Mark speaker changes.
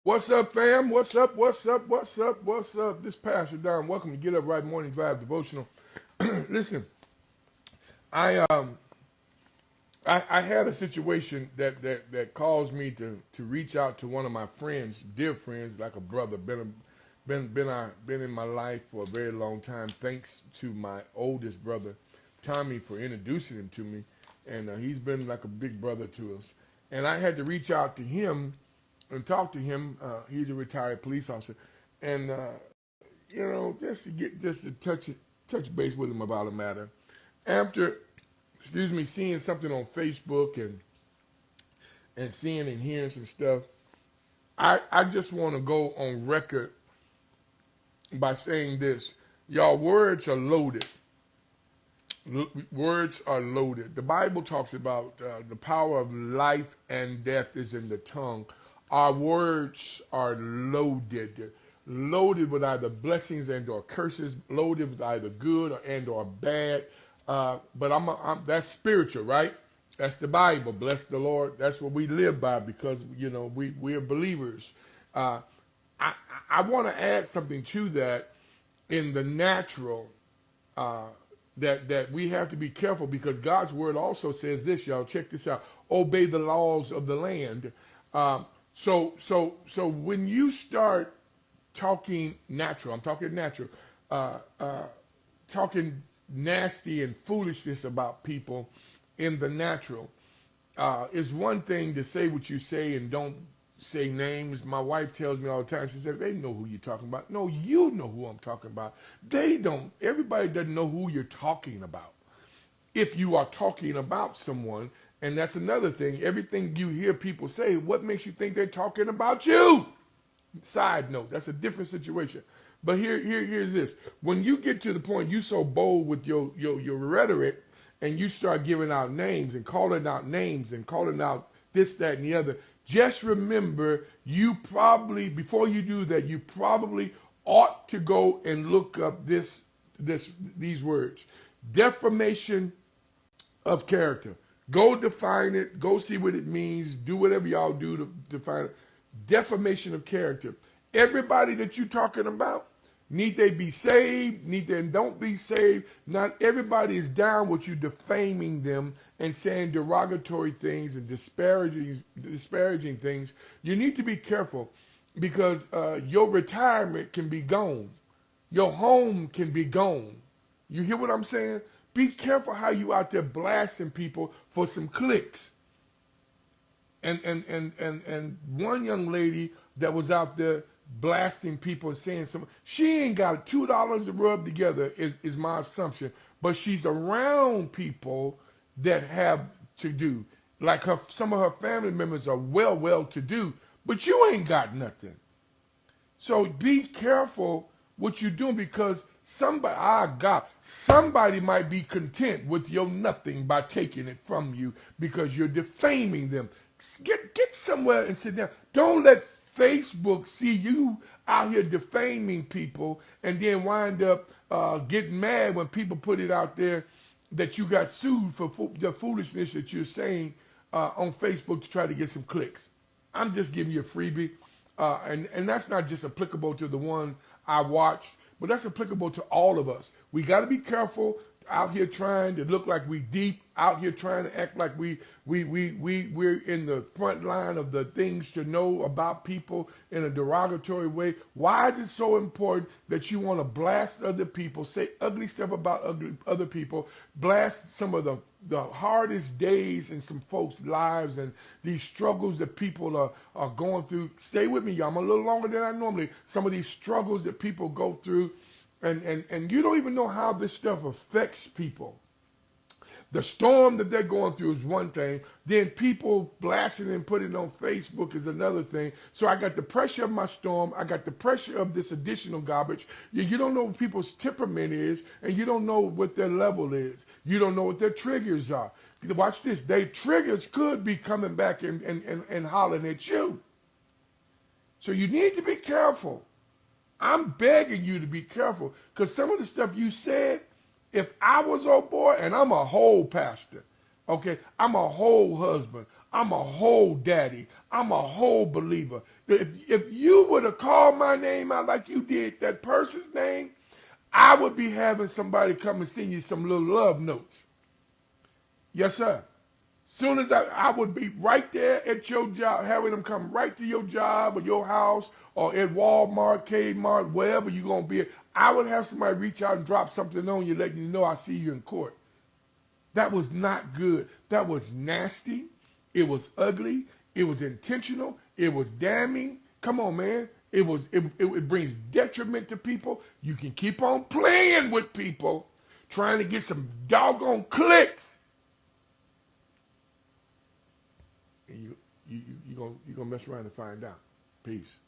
Speaker 1: What's up, fam? What's up? What's up? What's up? What's up? This Pastor Don. Welcome to Get Up Right Morning Drive Devotional. Listen, I um I had a situation that caused me to reach out to one of my friends, dear friends, like a brother, been in my life for a very long time. Thanks to my oldest brother, Tommy, for introducing him to me, and he's been like a big brother to us. And I had to reach out to him and talk to him. He's a retired police officer, and just to touch base with him about a matter. After, excuse me, seeing something on Facebook and seeing and hearing some stuff, I just want to go on record by saying this. Y'all, words are loaded. Words are loaded. The Bible talks about the power of life and death is in the tongue. Our words are loaded, loaded with either blessings and or curses, loaded with either good and or bad. But that's spiritual, right? That's the Bible. Bless the Lord. That's what we live by because we're believers. Uh, I I want to add something to that in the natural. Uh, that we have to be careful because God's word also says this, y'all. Check this out. Obey the laws of the land. Um, so when you start talking natural, I'm talking natural, uh, uh, talking nasty and foolishness about people in the natural, it's one thing to say what you say and don't say names. My wife tells me all the time, she said, they know who you're talking about. No, you know who I'm talking about. They don't. Everybody doesn't know who you're talking about. If you are talking about someone, and that's another thing, everything you hear people say, what makes you think they're talking about you? Side note, that's a different situation. But here's this. When you get to the point you so bold with your rhetoric and you start giving out names and calling out names and calling out this, that, and the other, just remember you probably, before you do that, you probably ought to go and look up these words. Defamation of character. Go define it. Go see what it means. Do whatever y'all do to define it. Defamation of character. Everybody that you're talking about, need they be saved? Need they don't be saved? Not everybody is down with you defaming them and saying derogatory things and disparaging things. You need to be careful because your retirement can be gone. Your home can be gone. You hear what I'm saying? Be careful how you out there blasting people for some clicks. And one young lady that was out there blasting people and saying something, she ain't got $2 to rub together is my assumption, but she's around people that have to do. Like some of her family members are well to do, but you ain't got nothing. So be careful what you're doing because somebody might be content with your nothing by taking it from you because you're defaming them. Get somewhere and sit down. Don't let Facebook see you out here defaming people and then wind up getting mad when people put it out there that you got sued for the foolishness that you're saying on Facebook to try to get some clicks. I'm just giving you a freebie. And that's not just applicable to the one I watched, but that's applicable to all of us. We got to be careful out here trying to look like we deep, out here trying to act like we're in the front line of the things to know about people in a derogatory way. Why is it so important that you want to blast other people, say ugly stuff about other people, blast some of the hardest days in some folks' lives and these struggles that people are going through? Stay with me, y'all. I'm a little longer than I normally. Some of these struggles that people go through, and you don't even know how this stuff affects people. The storm that they're going through is one thing. Then people blasting and putting it on Facebook is another thing. So I got the pressure of my storm. I got the pressure of this additional garbage. You don't know what people's temperament is, and you don't know what their level is. You don't know what their triggers are. Watch this. Their triggers could be coming back and hollering at you. So you need to be careful. I'm begging you to be careful because some of the stuff you said, if I was old boy, and I'm a whole pastor, Okay, I'm a whole husband. I'm a whole daddy. I'm a whole believer. If you would have called my name out like you did that person's name, I would be having somebody come and send you some little love notes. Yes, sir. Soon as I would be right there at your job, having them come right to your job or your house or at Walmart, Kmart, wherever you're going to be. I would have somebody reach out and drop something on you, letting you know I see you in court. That was not good. That was nasty. It was ugly. It was intentional. It was damning. Come on, man. It brings detriment to people. You can keep on playing with people, trying to get some doggone clicks, and you're gonna mess around and find out. Peace.